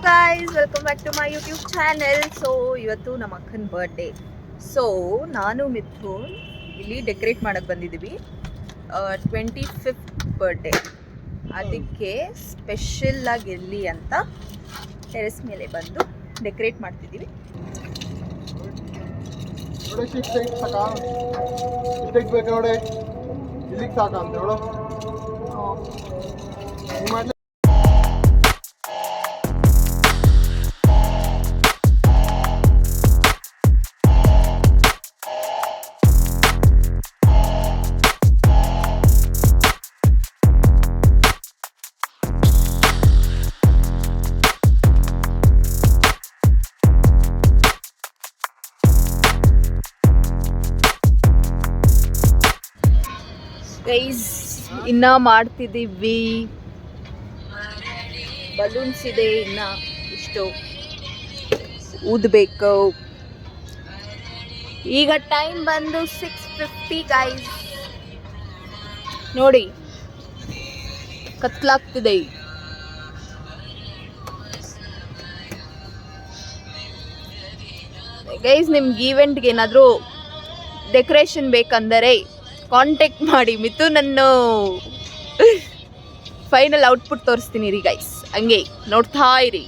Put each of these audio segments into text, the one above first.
Guys, welcome back to my YouTube channel. So ಇವತ್ತು ನಮ್ಮ ಅಕ್ಕನ ಬರ್ಡೇ. ಸೊ ನಾನು ಮಿಥುನ್ ಇಲ್ಲಿ ಡೆಕೋರೇಟ್ ಮಾಡಕ್ಕೆ ಬಂದಿದ್ದೀವಿ. 25th ಬರ್ಡೇ, ಅದಕ್ಕೆ ಸ್ಪೆಷಲ್ ಆಗಿರಲಿ ಅಂತ ಟೆರೆಸ್ ಮೇಲೆ ಬಂದು ಡೆಕೋರೇಟ್ ಮಾಡ್ತಿದ್ದೀವಿ. ಗೈಸ್, ಇನ್ನ ಮಾಡ್ತಿದ್ದೀವಿ. ಬಲೂನ್ಸ್ ಇದೆ, ಇನ್ನ ಇಷ್ಟು ಊದಬೇಕು. ಈಗ ಟೈಮ್ ಬಂದು 6:50 ಗೈಸ್. ನೋಡಿ, ಕತ್ಲಾಗ್ತಿದೆ. ಗೈಸ್, ನಿಮ್ಗೆ ಈವೆಂಟ್ಗೆ ಏನಾದರೂ ಡೆಕೋರೇಷನ್ ಬೇಕಂದರೆ ಕಾಂಟ್ಯಾಕ್ಟ್ ಮಾಡಿ. ಮಿಥುನನ್ನು ಫೈನಲ್ ಔಟ್ಪುಟ್ ತೋರಿಸ್ತೀನಿ ರೀ ಗೈಸ್, ಹಂಗೆ ನೋಡ್ತಾ ಇರಿ.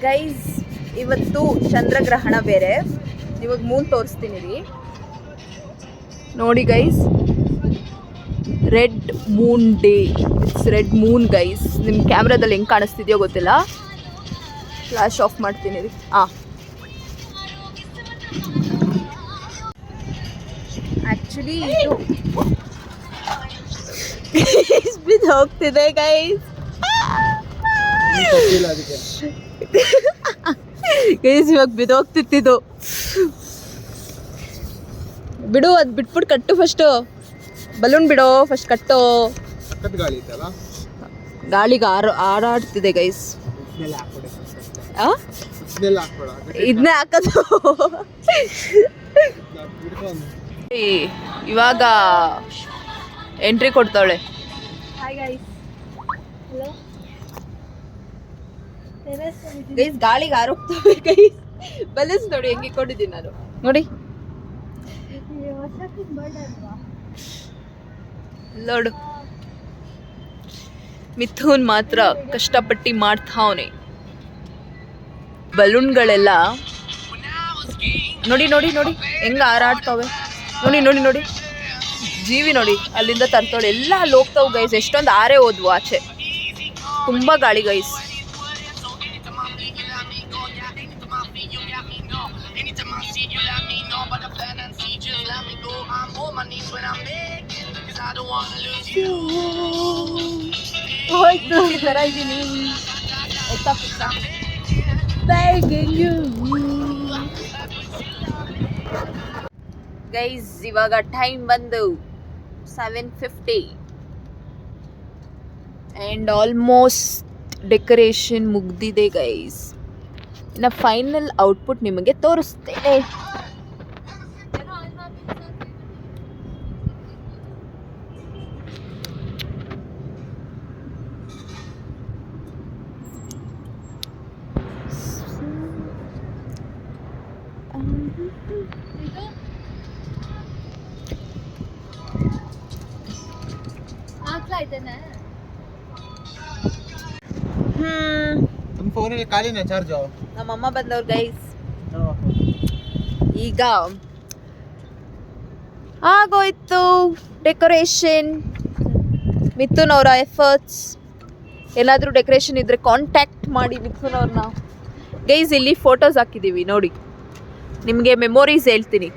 ಗೈಸ್, ಇವತ್ತು ಚಂದ್ರಗ್ರಹಣ ಬೇರೆ. ಇವಾಗ ಮೂನ್ ತೋರಿಸ್ತೀನಿ ರೀ, ನೋಡಿ guys. Red Moon day. It's red Moon guys. ನಿಮ್ಮ ಕ್ಯಾಮ್ರಾದಲ್ಲಿ ಹೆಂಗೆ ಕಾಣಿಸ್ತಿದೆಯೋ ಗೊತ್ತಿಲ್ಲ. ಫ್ಲಾಶ್ ಆಫ್ ಮಾಡ್ತೀನಿ ರೀ. ಆ್ಯಕ್ಚುಲಿ ಇದು ಬಿದ್ದು ಹೋಗ್ತಿದೆ ಗೈಸ್. ಗೈಸ್, ಇವಾಗ ಬಿದ್ದು ಹೋಗ್ತಿತ್ತು. ಬಿಡು, ಅದು ಬಿಟ್ಬಿಟ್ಟು ಕಟ್ಟು ಫಸ್ಟು. ಬಲೂನ್ ಬಿಡೋ ಫಸ್ಟ್, ಕಟ್ಟೋ. ಗಾಳಿಗೆ ಹಾರಾಡ್ತಿದೆ ಗೈಸ್. ಇದನ್ನೇ ಹಾಕೋದು. ಇವಾಗ ಎಂಟ್ರಿ ಕೊಡ್ತಾವಳೆ. ಗೈಸ್, ಗಾಳಿಗೆ ಹಾರೋಗ್ತವೆ ಗೈಸ್. ಬಲೂನ್ಸ್ ನೋಡಿ ಹೆಂಗೆ ಕೊಟ್ಟಿದ್ದೀನಿ ನಾನು, ನೋಡಿ. ನೋಡು, ಮಿಥುನ್ ಮಾತ್ರ ಕಷ್ಟಪಟ್ಟು ಮಾಡ್ತಾವನೆ. ಬಲೂನ್ಗಳೆಲ್ಲ ನೋಡಿ ನೋಡಿ ನೋಡಿ ಹೆಂಗ ಹಾರಾಡ್ತಾವೆ. ನೋಡಿ ನೋಡಿ ನೋಡಿ, ಜೀವಿ ನೋಡಿ ಅಲ್ಲಿಂದ ತರ್ತಾಳೆ. ಎಲ್ಲ ಅಲ್ಲಿ ಹೋಗ್ತಾವೆ ಗೈಸ್. ಎಷ್ಟೊಂದು ಆರೆ ಹೋದ್ವು ಆಚೆ. ತುಂಬ ಗಾಳಿ ಗೈಸ್. ಹೋಯ್ತು, ಈ ಥರ ಇದ್ದೀನಿ. ಗೈಸ್, ಇವಾಗ ಟೈಮ್ ಬಂದು 7:50 ಆ್ಯಂಡ್ ಆಲ್ಮೋಸ್ಟ್ ಡೆಕೋರೇಷನ್ ಮುಗ್ದಿದೆ ಗೈಸ್. ಇನ್ನು ಫೈನಲ್ ಔಟ್ಪುಟ್ ನಿಮಗೆ ತೋರಿಸ್ತೇನೆ. ನಮ್ಮಮ್ಮ ಬಂದವ್ರು ಗೈಸ್. ಈಗ ಆಗೋಯ್ತು ಡೆಕೋರೇಷನ್. ಮಿಥುನ್ ಅವರ ಎಫರ್ಟ್ಸ್. ಏನಾದರೂ ಡೆಕೋರೇಷನ್ ಇದ್ರೆ ಕಾಂಟ್ಯಾಕ್ಟ್ ಮಾಡಿ ಮಿಥುನ್ ಅವ್ರನ್ನ. ಗೈಸ್, ಇಲ್ಲಿ ಫೋಟೋಸ್ ಹಾಕಿದ್ದೀವಿ ನೋಡಿ, ನಿಮಗೆ ಮೆಮೊರೀಸ್ ಹೇಳ್ತೀನಿ.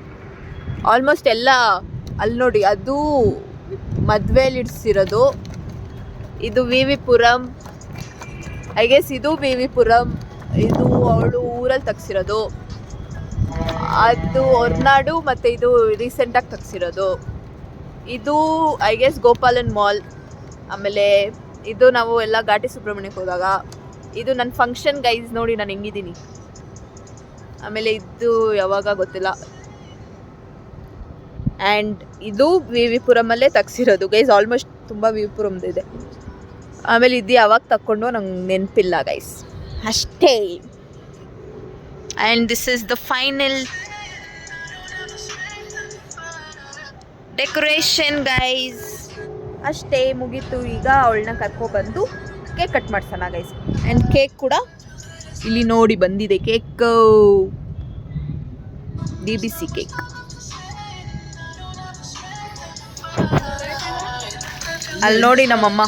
ಆಲ್ಮೋಸ್ಟ್ ಎಲ್ಲ ಅಲ್ಲಿ ನೋಡಿ, ಅದು ಮದುವೆಯಲ್ಲಿ ಇಡ್ಸಿರೋದು. ಇದು ವಿ ಪುರಂ, ಐ ಗೆಸ್. ಇದು ವಿ ಪುರಂ. ಇದು ಅವಳು ಊರಲ್ಲಿ ತೆಗ್ಸಿರೋದು. ಅದು ಹೊರನಾಡು, ಮತ್ತು ಇದು ರೀಸೆಂಟಾಗಿ ತೆಗ್ಸಿರೋದು. ಇದು ಐ ಗೆಸ್ ಗೋಪಾಲನ್ ಮಾಲ್. ಆಮೇಲೆ ಇದು ನಾವು ಎಲ್ಲ ಘಾಟಿ ಸುಬ್ರಹ್ಮಣ್ಯಕ್ಕೆ ಹೋದಾಗ. ಇದು ನನ್ನ ಫಂಕ್ಷನ್ ಗೈಸ್, ನೋಡಿ ನಾನು ಹೆಂಗಿದ್ದೀನಿ. ಆಮೇಲೆ ಇದು ಯಾವಾಗ ಗೊತ್ತಿಲ್ಲ. ಆ್ಯಂಡ್ ಇದು ವಿ ವಿ ಪುರಮಲ್ಲೇ ತೆಗ್ಸಿರೋದು ಗೈಸ್. ಆಲ್ಮೋಸ್ಟ್ ತುಂಬ ವಿ ವಿ ಪುರಮ್ದಿದೆ. ಆಮೇಲೆ ಇದು ಯಾವಾಗ ತಕ್ಕೊಂಡು ನಂಗೆ ನೆನಪಿಲ್ಲ ಗೈಸ್, ಅಷ್ಟೇ. And this is the final decoration guys. ಅಷ್ಟೇ, ಮುಗೀತು. ಈಗ ಅವಳನ್ನ ಕರ್ಕೊಬಂದು ಕೇಕ್ ಕಟ್ ಮಾಡ್ಸೋಣ ಗೈಸ್. ಆ್ಯಂಡ್ ಕೇಕ್ ಕೂಡ ಇಲ್ಲಿ ನೋಡಿ ಬಂದಿದೆ. Cake DBC cake. ಅಲ್ಲಿ ನೋಡಿ ನಮ್ಮಮ್ಮ.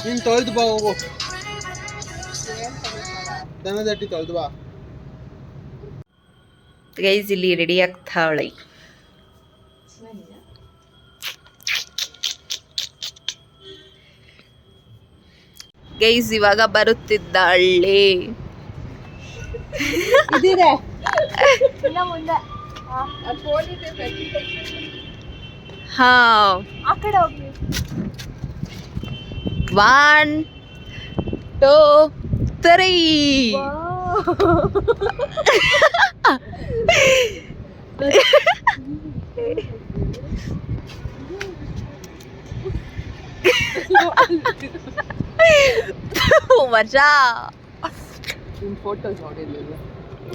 ಗೈಸ್ ಇಲ್ಲಿ ರೆಡಿ ಆಗ್ತಾಳೆ. ಗೈಸ್ ಇವಾಗ ಬರುತ್ತಿದ್ದಾಳೆ. ಹಾ, 1 2 3. ಮಜಾ.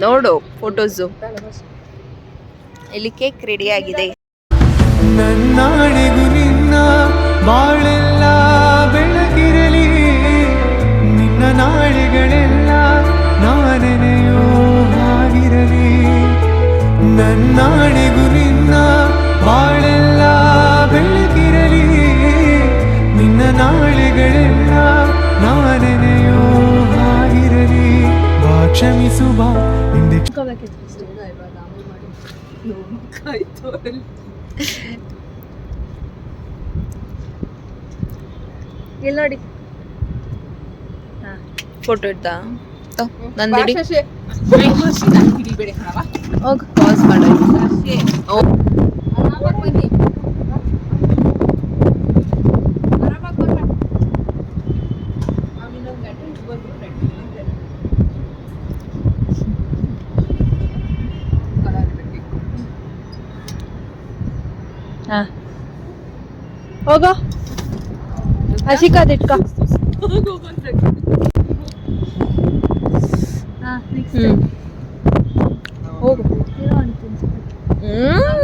ನೋಡು ಫೋಟೋಸು. ಇಲ್ಲಿ ಕೇಕ್ ರೆಡಿ ಆಗಿದೆ. ನನ್ನಾಣೆಗೂ ನಿನ್ನ ಬಾಳೆಲ್ಲ ಬೆಳಗಿರಲಿ, ನಿನ್ನ ನಾಳೆಗಳೆಲ್ಲ ನಾನೆನೆಯೋ ಆಗಿರಲಿ. ನನ್ನಾಣೆಗೂ ನಿನ್ನ ಬಾಳೆಲ್ಲ ಬೆಳಗಿರಲಿ, ನಿನ್ನ ನಾಳೆಗಳೆಲ್ಲ ನಾನೆನೆಯೋ ಆಗಿರಲಿ. ಬಾ ಕ್ಷಮಿಸು ಬಾ ಹಿಂದೆ ಇಲ್ಲಿ ನೋಡಿ. ಫೋಟೋ ಇಡ್ತಾ ನಂದಿಡಿ. ಹೋಗಿ ಪಾಸ್ ಮಾಡಿ. ಹೋಗೋ ಹಸಿಕಾದಿಟ್ಕ. ಹೋಗು.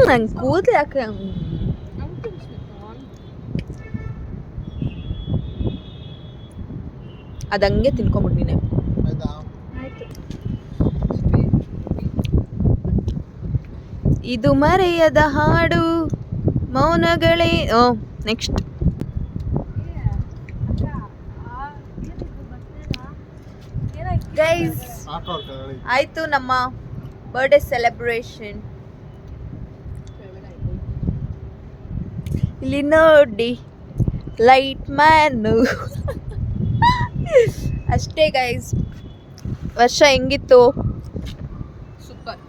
ನಂಗೆ ಕೂದಲು ಯಾಕೆ ಅದಂಗೆ ತಿನ್ಕೊಂಬಿಟ್ಟಿನಿ. ಇದು ಮರೆಯದ ಹಾಡು ಮೌನಗಳೇ. ನೆಕ್ಸ್ಟ್ ಗೈಸ್ ಆಯ್ತು ನಮ್ಮ ಬರ್ಡೇ ಸೆಲೆಬ್ರೇಷನ್. ಇಲ್ಲಿ ನೋಡಿ ಲೈಟ್ ಮ್ಯಾನು. ಅಷ್ಟೇ ಗೈಸ್. ವರ್ಷ ಹೆಂಗಿತ್ತು? ಸೂಪರ್,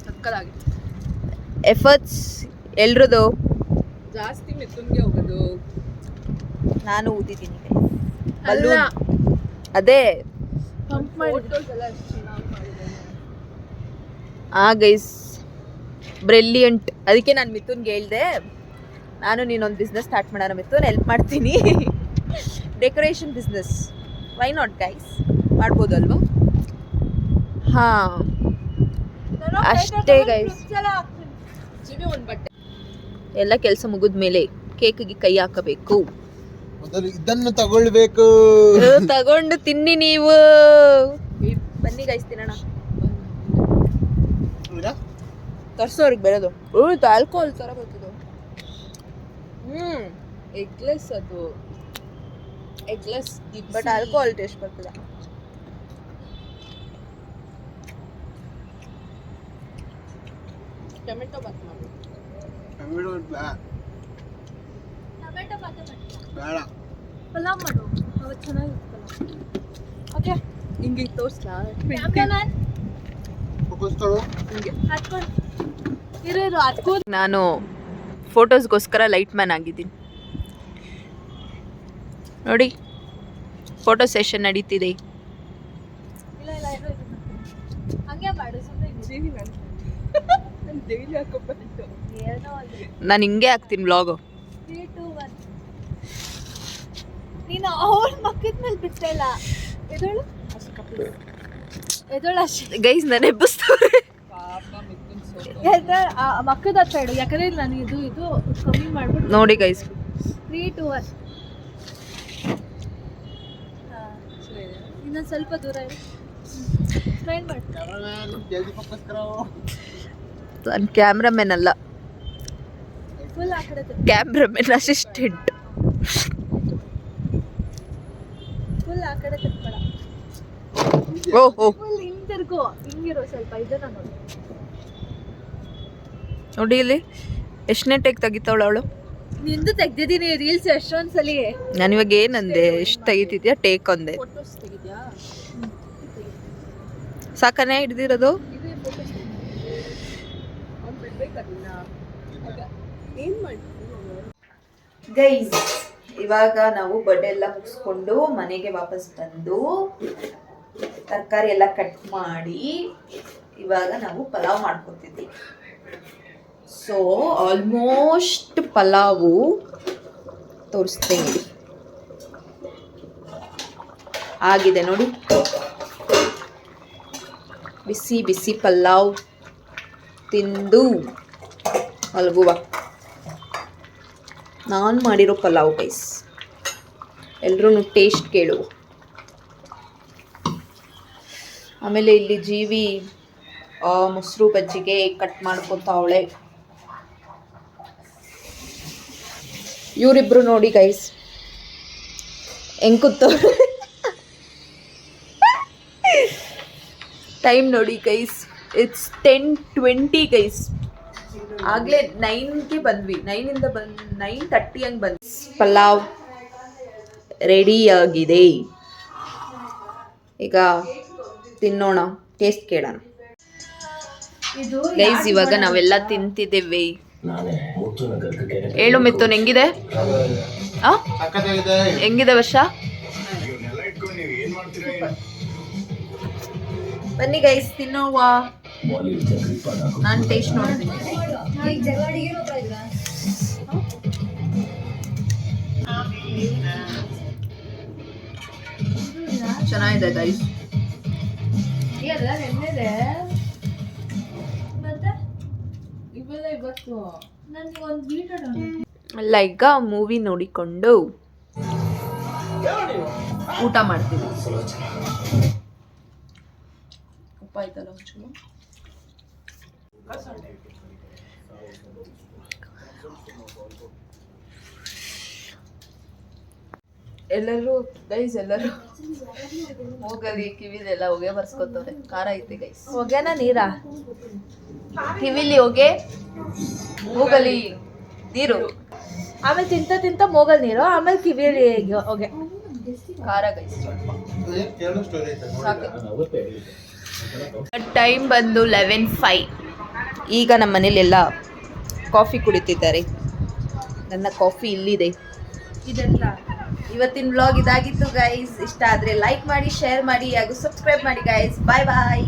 ಸಕ್ಕತ್ತಾಗಿತ್ತು. ಎಫರ್ಟ್ಸ್ ಎಲ್ರದು ಜಾಸ್ತಿ. ಮಿಥುನ್ಗೆ ಹೋಗೋದು, ನಾನು ಊದಿದ್ದೀನಿ ಬಲೂನ್. ಅದೇ ಗೈಸ್ ಬ್ರಿಲಿಯಂಟ್. ಅದಕ್ಕೆ ನಾನು ಮಿಥುನ್ಗೆ ಹೇಳ್ದೆ, ನಾನು ನೀನೊಂದು ಬಿಸ್ನೆಸ್ ಸ್ಟಾರ್ಟ್ ಮಾಡೋಣ ಮಿಥುನ್, ಹೆಲ್ಪ್ ಮಾಡ್ತೀನಿ. Decoration business, why not guys? ಮಾಡ್ಬೋದಲ್ವಾ? ಹಾಂ ಅಷ್ಟೇ ಗೈಸ್. ಎಲ್ಲ ಕೆಲಸ ಮುಗಿದ ಮೇಲೆ ಕೇಕ್ಗೆ ಕೈ ಹಾಕಬೇಕು. ಇದನ್ನು ತಗೊಳ್ಬೇಕು. ತಗೊಂಡು ತಿನ್ನಿ ನೀವು. ಬನ್ನಿ ಗೈಸ್ ತಿನ್ನೋಣ. ತರ್ಸೋರಿಗೆ ಬೆಳೆದು ಆಲ್ಕೋಹಾಲ್ ಥರ ಬರ್ತದೆ. ಎಗ್ಲೆಸ್ ಅದು, ಎಗ್ಲೆಸ್ ಬಟ್ ಆಲ್ಕೋಹಾಲ್ ಟೇಸ್ಟ್ ಬರ್ತದೆ. ಟೊಮೆಟೊ ಬಾತ್ ಮಾಡಿ. ಟೊಮೆಟೊ ಬಾತ್ ಬೇಡ, ಪಲಾವ್ ಮಾಡು, ಅವತ್ತು ಚೆನ್ನಾಗಿರ್ತಲ್ಲ. ಓಕೆ, ಹಿಂಗೆ ತೋರಿಸ್ಲಾ? ನಾನು ಫೋಟೋಸ್ಗೋಸ್ಕರ ಲೈಟ್ ಮ್ಯಾನ್ ಆಗಿದ್ದೀನಿ ನೋಡಿ. ಫೋಟೋ ಸೆಷನ್ ನಡೀತಿದೆ. ನಾನು ಹಿಂಗೆ ಹಾಕ್ತೀನಿ ಬ್ಲಾಗು. ನೀನು ಅವಳ ಮಕ್ಕದ ಮೇಲೆ ಬಿಟ್ಟಲ್ಲ. ಎದೋಳು ಎದೋಳು ಅಷ್ಟೇ ಗೈಸ್ ನಾನು ಎಬ್ಬಿಸ್ತವ್ರೆ. ಮಕ್ಕದ ಹತ್ರ ಇಡು, ಯಾಕಂದ್ರೆ ನಾನು ಇದು ಕಮ್ಮಿ ಮಾಡ್ಬಿಟ್ಟು ನೋಡಿ ಗೈಸ್ 3, 2, 1. ಇನ್ನೊಂದು ಸ್ವಲ್ಪ ದೂರ ಇರು. ಸ್ಮೈಲ್ ಮಾಡಿ. ಜಲ್ದಿ ಫೋಕಸ್ ಕರೋ. ನಾನು ಕ್ಯಾಮ್ರಾಮನ್ ಅಲ್ಲ, ಫುಲ್ ಆ ಕಡೆ ಕ್ಯಾಮ್ರಾಮನ್ ಅಸಿಸ್ಟೆಂಟ್. ಫುಲ್ ಆ ಕಡೆ ತಿರ್ಬೇಡ. ಓಹೋ ಫುಲ್ ಹಿಂದಿರ್ಗು, ಹಿಂಗಿರೋ ಸ್ವಲ್ಪ ಇದನ್ನ ನೋಡಿ. ನೋಡಿ ಇಲ್ಲಿ ಎಷ್ಟನೇ ಟೇಕ್ ತೆಗಿತಾವಳ ಅವಳು. ನಿಂದು ತೆಗ್ದಿದ್ದೀನಿ ರೀಲ್ಸ್ ಎಷ್ಟೊಂದ್ಸಲಿ. ನಾನು ಇವಾಗ ಏನಂದೆ, ಎಷ್ಟು ತೆಗಿತಿದ್ಯಾ ಟೇಕ್ ಅಂದೆ. ಸಾಕನೇ ಹಿಡ್ದಿರೋದು. ಗೈಸ್ ಇವಾಗ ನಾವು ಬರ್ಡೇ ಎಲ್ಲ ಮುಗಿಸ್ಕೊಂಡು ಮನೆಗೆ ವಾಪಸ್ ಬಂದು ತರಕಾರಿ ಎಲ್ಲ ಕಟ್ ಮಾಡಿ ಇವಾಗ ನಾವು ಪಲಾವ್ ಮಾಡ್ಕೊತಿದ್ವಿ. ಸೊ ಆಲ್ಮೋಸ್ಟ್ ಪಲಾವು ತೋರಿಸ್ತೀನಿ ಆಗಿದೆ ನೋಡಿ. ಬಿಸಿ ಬಿಸಿ ಪಲಾವ್ ತಿಂದು ಮಲಗುವ. ನಾನು ಮಾಡಿರೋ ಪಲಾವ್ ಗೈಸ್, ಎಲ್ಲರೂ ಟೇಸ್ಟ್ ಕೇಳು. ಆಮೇಲೆ ಇಲ್ಲಿ ಜೀವಿ ಮೊಸರು ಬಜ್ಜಿಗೆ ಕಟ್ ಮಾಡ್ಕೊತಾವಳೆ. ಇವರಿಬ್ರು ನೋಡಿ ಗೈಸ್ ಹೆಂಗ್ ಕೂತವ್ರೆ. ಟೈಮ್ ನೋಡಿ ಗೈಸ್, ಇಟ್ಸ್ 10:20 ಗೈಸ್. ಆಗಲೇ 9ಗೆ ಬಂದ್ವಿ, 9ಇಂದ 9:30 ಹಂಗೆ ಬಂದ್ವಿ. ಪಲಾವ್ ರೆಡಿ ಆಗಿದೆ, ಈಗ ತಿನ್ನೋಣ, ಟೇಸ್ಟ್ ಕೇಳೋಣ ಗೈಸ್. ಇವಾಗ ನಾವೆಲ್ಲ ತಿಂತಿದ್ದೇವೆ. ಹೇಳು ಮಿಥುನ್ ಹೆಂಗಿದೆ? ಹೆಂಗಿದೆ ವರ್ಷ? ಬನ್ನಿ ಗೈಸ್ ತಿನ್ನೋವ. ನಾನು ಟೇಸ್ಟ್ ನೋಡ್ತೀನಿ. ಚೆನ್ನಾಗಿದೆ ಗೈಸ್. ಅಲ್ಲ ಈಗ ಮೂವಿ ನೋಡಿಕೊಂಡು ಊಟ ಮಾಡ್ತೀವಿ. ಉಪ್ಪ ಆಯ್ತಲ್ಲ ಒಂಚೂರು. ಎಲ್ಲರೂ ಗೈಸ್ ಎಲ್ಲರೂ ಹೋಗಲಿ, ಕಿವಿಲೆಲ್ಲ ಹೊಗೆ ಬರ್ಸ್ಕೊತವ್ರೆ. ಖಾರ ಐತೆ ಗೈಸ್. ಹೊಗೆನ ನೀರಾ? ಕಿವಿಲಿ ಹೊಗೆ, ಹೋಗಲಿ ನೀರು. ಆಮೇಲೆ ತಿಂತ ತಿಂತ ಮೂಗಲ್ ನೀರು, ಆಮೇಲೆ ಕಿವಿಯಲ್ಲಿ ಹೊಗೆ. ಖಾರ ಗೈಸ್. ಟೈಮ್ ಬಂದು 11:05. ಈಗ ನಮ್ಮ ಮನೇಲೆಲ್ಲ ಕಾಫಿ ಕುಡಿತಿದ್ದಾರೆ. ನನ್ನ ಕಾಫಿ ಇಲ್ಲಿದೆ. ಇದೆಲ್ಲ ಇವತ್ತಿನ ವ್ಲಾಗ್ ಇದಾಗಿತ್ತು ಗೈಸ್. ಇಷ್ಟ ಆದರೆ ಲೈಕ್ ಮಾಡಿ, ಶೇರ್ ಮಾಡಿ ಹಾಗೂ ಸಬ್ಸ್ಕ್ರೈಬ್ ಮಾಡಿ ಗೈಸ್. ಬಾಯ್ ಬಾಯ್.